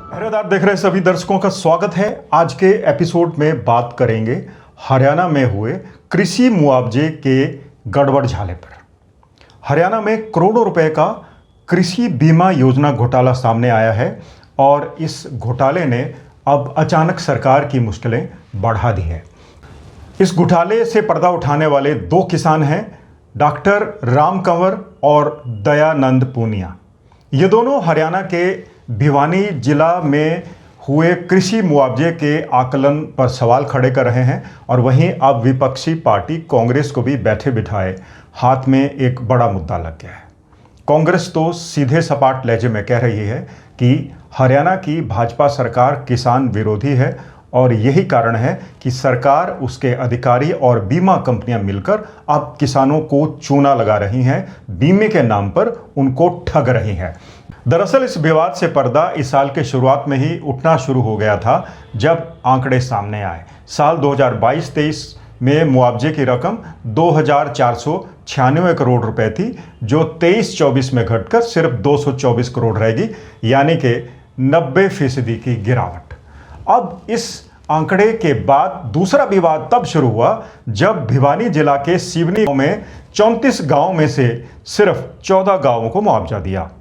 पहरेदार देख रहे सभी दर्शकों का स्वागत है। आज के एपिसोड में बात करेंगे हरियाणा में हुए कृषि मुआवजे के गड़बड़ झाले पर। हरियाणा में करोड़ों रुपए का कृषि बीमा योजना घोटाला सामने आया है और इस घोटाले ने अब अचानक सरकार की मुश्किलें बढ़ा दी है। इस घोटाले से पर्दा उठाने वाले दो किसान हैं, डॉक्टर राम कंवर और दयानंद पूनिया। ये दोनों हरियाणा के भिवानी जिला में हुए कृषि मुआवजे के आकलन पर सवाल खड़े कर रहे हैं और वहीं अब विपक्षी पार्टी कांग्रेस को भी बैठे बिठाए हाथ में एक बड़ा मुद्दा लग गया है। कांग्रेस तो सीधे सपाट लहजे में कह रही है कि हरियाणा की भाजपा सरकार किसान विरोधी है और यही कारण है कि सरकार, उसके अधिकारी और बीमा कंपनियां मिलकर अब किसानों को चूना लगा रही हैं, बीमे के नाम पर उनको ठग रही हैं। दरअसल इस विवाद से पर्दा इस साल के शुरुआत में ही उठना शुरू हो गया था, जब आंकड़े सामने आए। साल 2022-23 में मुआवजे की रकम 2,496 करोड़ रुपए थी, जो 23-24 में घटकर सिर्फ 224 करोड़ रहेगी, यानी कि 90% की गिरावट। अब इस आंकड़े के बाद दूसरा विवाद तब शुरू हुआ जब भिवानी जिला के सिवनी में 34 गांवों में से सिर्फ 14 गांवों को मुआवजा दिया।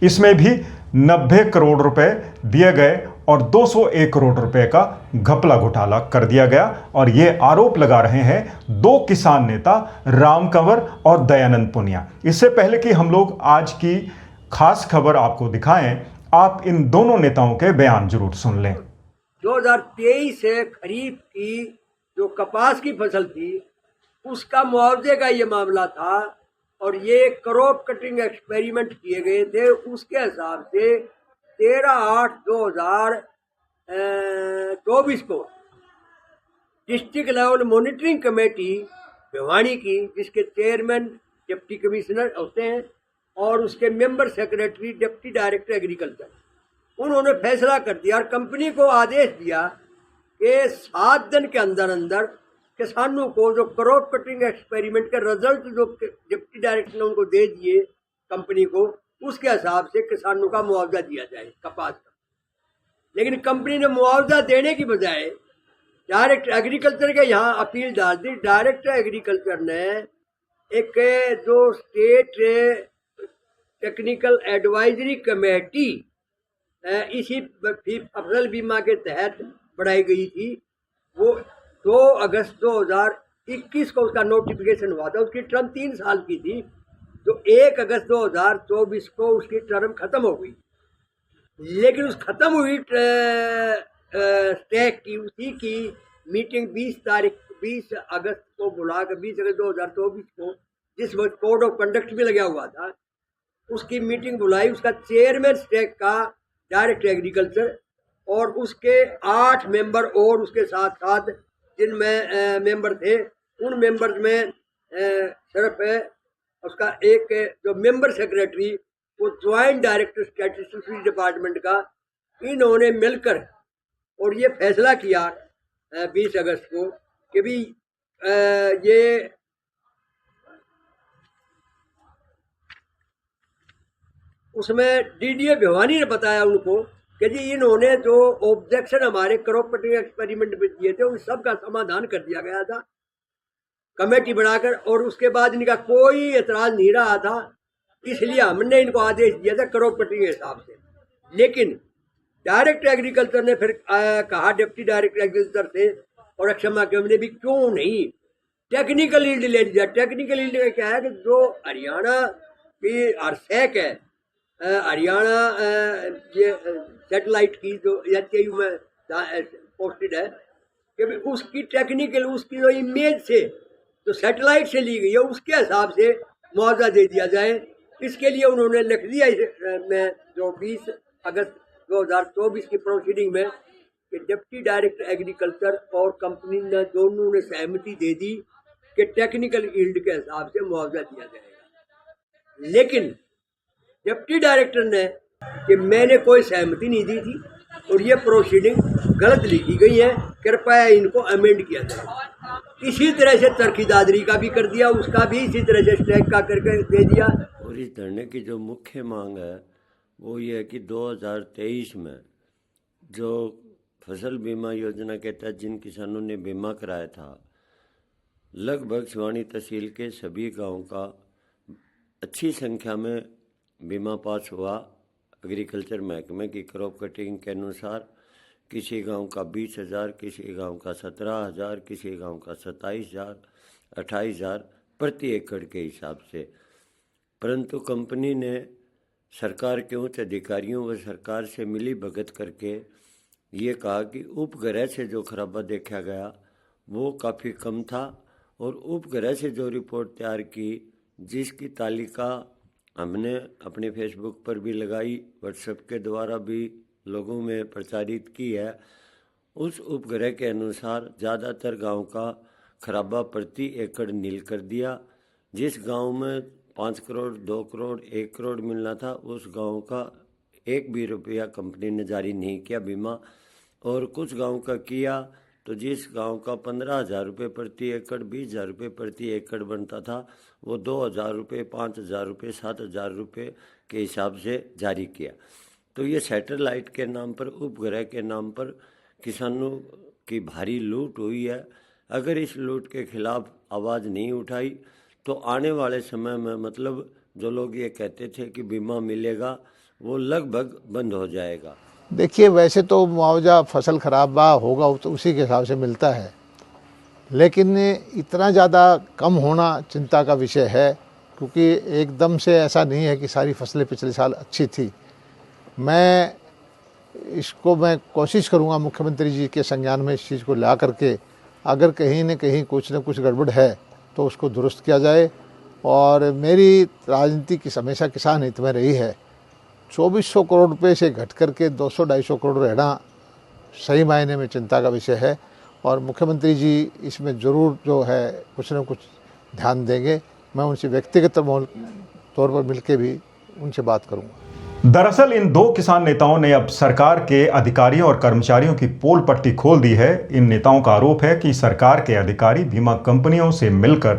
इसमें भी 90 करोड़ रुपए दिए गए और 201 करोड़ रुपए का घपला घोटाला कर दिया गया। और ये आरोप लगा रहे हैं दो किसान नेता, राम कंवर और दयानंद पूनिया। इससे पहले कि हम लोग आज की खास खबर आपको दिखाएं, आप इन दोनों नेताओं के बयान जरूर सुन लें। 2023 से खरीफ की जो कपास की फसल थी उसका मुआवजे का ये मामला था और ये क्रॉप कटिंग एक्सपेरिमेंट किए गए थे। उसके हिसाब से 13/8/2024 को district level monitoring committee Bhiwani की, जिसके चेयरमैन डिप्टी कमिश्नर होते हैं और उसके member secretary deputy director agriculture, उन्होंने फैसला कर दिया और कंपनी को आदेश दिया कि 7 दिन के अंदर अंदर किसानों को जो क्रॉप कटिंग एक्सपेरिमेंट के रिजल्ट जो डिप्टी डायरेक्टर ने उनको दे दिए कंपनी को, उसके हिसाब से किसानों का मुआवजा दिया जाए कपास का। लेकिन कंपनी ने मुआवजा देने की बजाय डायरेक्टर एग्रीकल्चर के यहाँ अपील डाल दी। डायरेक्टर एग्रीकल्चर ने एक जो स्टेट टेक्निकल एडवाइजरी कमेटी इसी फसल बीमा के तहत बढ़ाई गई थी, वो 2 अगस्त 2021 को उसका नोटिफिकेशन हुआ था। उसकी टर्म 3 साल की थी, तो 1 अगस्त 2024 को उसकी टर्म खत्म हो गई। लेकिन उस खत्म हुई स्टेक की उसी की मीटिंग 20 अगस्त को बुलाकर 20 अगस्त 2024 को, जिस वक्त कोड ऑफ कंडक्ट भी लगा हुआ था, उसकी मीटिंग बुलाई। उसका चेयरमैन स्टेक का डायरेक्टर एग्रीकल्चर और उसके 8 मेंबर और उसके साथ साथ जिनमें मेंबर थे, उन मेंबर्स में सिर्फ उसका एक जो मेंबर सेक्रेटरी, वो ज्वाइंट डायरेक्टर स्टैटिस्टिक्स डिपार्टमेंट का, इन्होंने मिलकर और ये फैसला किया 20 अगस्त को कि भी ये उसमें डीडीए भिवानी ने बताया उनको कि जी इन्होंने जो ऑब्जेक्शन हमारे क्रॉप कटिंग एक्सपेरिमेंट में दिए थे, उन सब का समाधान कर दिया गया था कमेटी बनाकर, और उसके बाद इनका कोई एतराज़ नहीं रहा था, इसलिए हमने इनको आदेश दिया था क्रॉप कटिंग के हिसाब से। लेकिन डायरेक्टर एग्रीकल्चर ने फिर कहा डिप्टी डायरेक्टर एग्रीकल्चर से और क्षमा के हमने भी क्यों नहीं टेक्निकल ईल्ड ले लिया। टेक्निकल ईल्ड में क्या है कि जो हरियाणा की आरसेक है, हरियाणा ये सेटेलाइट की जो HAU में पोस्टेड है, कि उसकी टेक्निकल, उसकी जो इमेज से जो सेटेलाइट से ली गई है, उसके हिसाब से मुआवजा दे दिया जाए। इसके लिए उन्होंने लिख दिया में जो 20 अगस्त 2024 की प्रोसीडिंग में कि डिप्टी डायरेक्टर एग्रीकल्चर और कंपनी ने दोनों ने सहमति दे दी कि टेक्निकल ईल्ड के हिसाब से मुआवजा दिया जाएगा। लेकिन डिप्टी डायरेक्टर ने कि मैंने कोई सहमति नहीं दी थी और ये प्रोसीडिंग गलत लिखी गई है, कृपया इनको अमेंड किया जाए। इसी तरह से तरकीदादरी का भी कर दिया, उसका भी इसी तरह से स्ट्राइक का करके दे दिया। और इस धरने की जो मुख्य मांग है वो ये है कि 2023 में जो फसल बीमा योजना के तहत जिन किसानों ने बीमा कराया था, लगभग सिवानी तहसील के सभी गांव का अच्छी संख्या में बीमा पास हुआ। एग्रीकल्चर महकमे की क्रॉप कटिंग के अनुसार किसी गांव का 20,000, किसी गांव का 17,000, किसी गांव का 27,000, 28,000 प्रति एकड़ के हिसाब से। परंतु कंपनी ने सरकार के उच्च अधिकारियों व सरकार से मिली भगत करके ये कहा कि उपग्रह से जो खराबा देखा गया वो काफ़ी कम था, और उपग्रह से जो रिपोर्ट तैयार की, जिसकी तालिका हमने अपने फेसबुक पर भी लगाई, व्हाट्सएप के द्वारा भी लोगों में प्रचारित की है, उस उपग्रह के अनुसार ज़्यादातर गांव का खराबा प्रति एकड़ नील कर दिया। जिस गांव में 5 करोड़, 2 करोड़, 1 करोड़ मिलना था, उस गांव का 1 भी रुपया कंपनी ने जारी नहीं किया बीमा। और कुछ गांव का किया तो जिस गांव का 15,000 रुपये प्रति एकड़, 20,000 रुपये प्रति एकड़ बनता था, वो 2,000 रुपये, 5,000 रुपये, 7,000 रुपये के हिसाब से जारी किया। तो ये सैटेलाइट के नाम पर, उपग्रह के नाम पर किसानों की भारी लूट हुई है। अगर इस लूट के खिलाफ आवाज़ नहीं उठाई तो आने वाले समय में, मतलब जो लोग ये कहते थे कि बीमा मिलेगा, वो लगभग बंद हो जाएगा। देखिए, वैसे तो मुआवजा फसल खराब होगा तो उसी के हिसाब से मिलता है, लेकिन इतना ज़्यादा कम होना चिंता का विषय है, क्योंकि एकदम से ऐसा नहीं है कि सारी फसलें पिछले साल अच्छी थी। मैं कोशिश करूंगा मुख्यमंत्री जी के संज्ञान में इस चीज़ को ला करके, अगर कहीं न कहीं कुछ न कुछ गड़बड़ है तो उसको दुरुस्त किया जाए। और मेरी राजनीति की हमेशा किसान हित में रही है। 2400 करोड़ रुपए से घट करके 200-250 करोड़ रहना सही मायने में चिंता का विषय है, और मुख्यमंत्री जी इसमें ज़रूर जो है कुछ न कुछ ध्यान देंगे। मैं उनसे व्यक्तिगत तौर पर मिलकर भी उनसे बात करूँगा। दरअसल इन दो किसान नेताओं ने अब सरकार के अधिकारियों और कर्मचारियों की पोल पट्टी खोल दी है। इन नेताओं का आरोप है कि सरकार के अधिकारी बीमा कंपनियों से मिलकर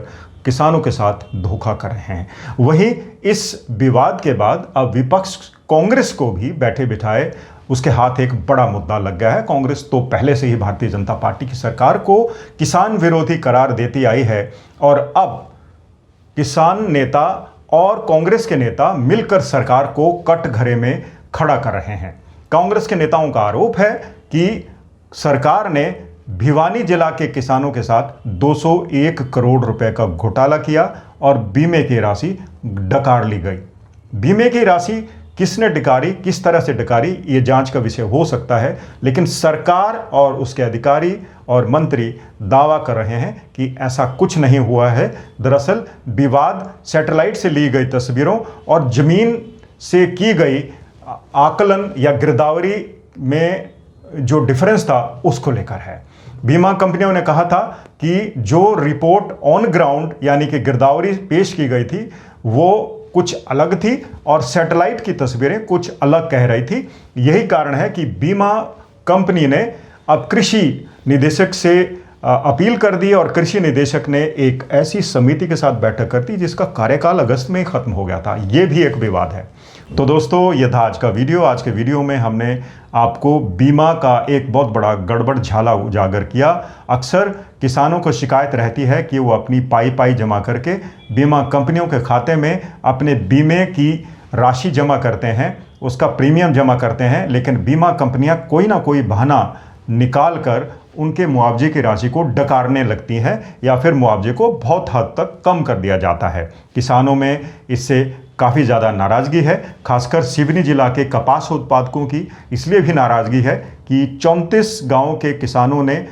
किसानों के साथ धोखा कर रहे हैं। वहीं इस विवाद के बाद अब विपक्ष कांग्रेस को भी बैठे बिठाए उसके हाथ एक बड़ा मुद्दा लग गया है। कांग्रेस तो पहले से ही भारतीय जनता पार्टी की सरकार को किसान विरोधी करार देती आई है, और अब किसान नेता और कांग्रेस के नेता मिलकर सरकार को कटघरे में खड़ा कर रहे हैं। कांग्रेस के नेताओं का आरोप है कि सरकार ने भिवानी जिला के किसानों के साथ 201 करोड़ रुपए का घोटाला किया और बीमे की राशि डकार ली गई। बीमे की राशि किसने डकारी, किस तरह से डकारी, ये जांच का विषय हो सकता है, लेकिन सरकार और उसके अधिकारी और मंत्री दावा कर रहे हैं कि ऐसा कुछ नहीं हुआ है। दरअसल विवाद सैटेलाइट से ली गई तस्वीरों और जमीन से की गई आकलन या गिरदावरी में जो डिफरेंस था उसको लेकर है। बीमा कंपनियों ने कहा था कि जो रिपोर्ट ऑन ग्राउंड यानी कि गिरदावरी पेश की गई थी वो कुछ अलग थी और सैटेलाइट की तस्वीरें कुछ अलग कह रही थी। यही कारण है कि बीमा कंपनी ने अब कृषि निदेशक से अपील कर दी और कृषि निदेशक ने एक ऐसी समिति के साथ बैठक कर दी जिसका कार्यकाल अगस्त में खत्म हो गया था। यह भी एक विवाद है। तो दोस्तों, यह था आज का वीडियो। आज के वीडियो में हमने आपको बीमा का एक बहुत बड़ा गड़बड़ झाला उजागर किया। अक्सर किसानों को शिकायत रहती है कि वो अपनी पाई जमा करके बीमा कंपनियों के खाते में अपने बीमे की राशि जमा करते हैं, उसका प्रीमियम जमा करते हैं, लेकिन बीमा कंपनियां कोई ना कोई बहाना निकाल कर उनके मुआवजे की राशि को डकारने लगती हैं या फिर मुआवजे को बहुत हद तक कम कर दिया जाता है। किसानों में इससे काफ़ी ज़्यादा नाराज़गी है। खासकर सिवनी जिला के कपास उत्पादकों की इसलिए भी नाराज़गी है कि 34 गांव के किसानों ने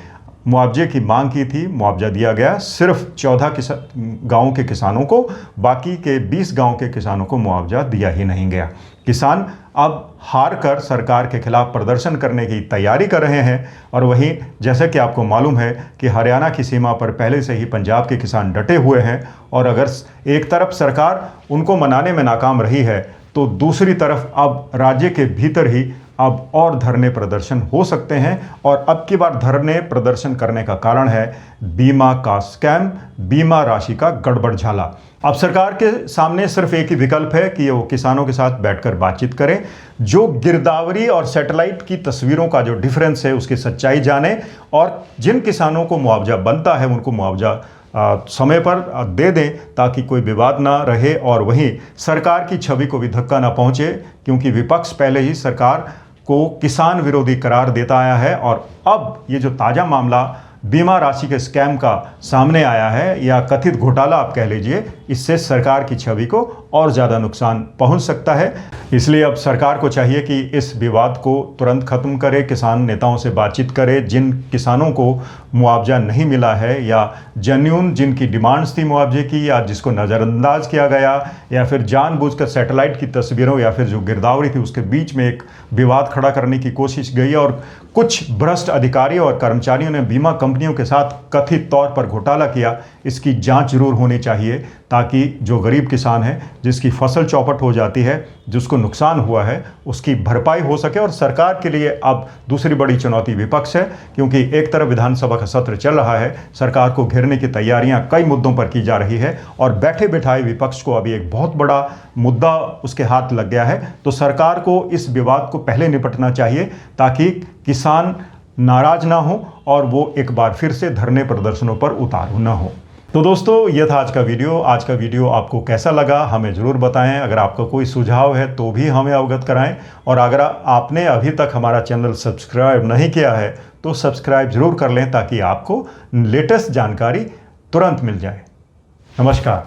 मुआवजे की मांग की थी, मुआवजा दिया गया सिर्फ 14 गांव के किसानों को, बाकी के 20 गांव के किसानों को मुआवजा दिया ही नहीं गया। किसान अब हार कर सरकार के खिलाफ प्रदर्शन करने की तैयारी कर रहे हैं। और वहीं जैसे कि आपको मालूम है कि हरियाणा की सीमा पर पहले से ही पंजाब के किसान डटे हुए हैं, और अगर एक तरफ सरकार उनको मनाने में नाकाम रही है तो दूसरी तरफ अब राज्य के भीतर ही अब और धरने प्रदर्शन हो सकते हैं। और अब की बार धरने प्रदर्शन करने का कारण है बीमा का स्कैम, बीमा राशि का गड़बड़ झाला। अब सरकार के सामने सिर्फ एक ही विकल्प है कि वो किसानों के साथ बैठकर बातचीत करें, जो गिरदावरी और सैटेलाइट की तस्वीरों का जो डिफरेंस है उसकी सच्चाई जाने, और जिन किसानों को मुआवजा बनता है उनको मुआवजा समय पर दे दें ताकि कोई विवाद ना रहे और वहीं सरकार की छवि को भी धक्का ना पहुंचे, क्योंकि विपक्ष पहले ही सरकार को किसान विरोधी करार देता आया है। और अब ये जो ताज़ा मामला बीमा राशि के स्कैम का सामने आया है या कथित घोटाला आप कह लीजिए, इससे सरकार की छवि को और ज़्यादा नुकसान पहुंच सकता है। इसलिए अब सरकार को चाहिए कि इस विवाद को तुरंत ख़त्म करे, किसान नेताओं से बातचीत करे, जिन किसानों को मुआवजा नहीं मिला है या जेन्युइन जिनकी डिमांड्स थी मुआवजे की या जिसको नज़रअंदाज किया गया या फिर जानबूझकर सैटेलाइट की तस्वीरों या फिर जो गिरदावरी थी उसके बीच में एक विवाद खड़ा करने की कोशिश गई और कुछ भ्रष्ट अधिकारियों और कर्मचारियों ने बीमा कंपनियों के साथ कथित तौर पर घोटाला किया, इसकी जांच जरूर होनी चाहिए ताकि जो गरीब किसान है जिसकी फसल चौपट हो जाती है, जिसको नुकसान हुआ है, उसकी भरपाई हो सके। और सरकार के लिए अब दूसरी बड़ी चुनौती विपक्ष है, क्योंकि एक तरफ विधानसभा का सत्र चल रहा है, सरकार को घेरने की तैयारियां कई मुद्दों पर की जा रही है और बैठे बिठाए विपक्ष को अभी एक बहुत बड़ा मुद्दा उसके हाथ लग गया है। तो सरकार को इस विवाद को पहले निपटना चाहिए ताकि किसान नाराज ना हो और वो एक बार फिर से धरने प्रदर्शनों पर उतारू ना हो। तो दोस्तों, ये था आज का वीडियो। आज का वीडियो आपको कैसा लगा हमें ज़रूर बताएं। अगर आपका कोई सुझाव है तो भी हमें अवगत कराएं, और अगर आपने अभी तक हमारा चैनल सब्सक्राइब नहीं किया है तो सब्सक्राइब ज़रूर कर लें ताकि आपको लेटेस्ट जानकारी तुरंत मिल जाए। नमस्कार।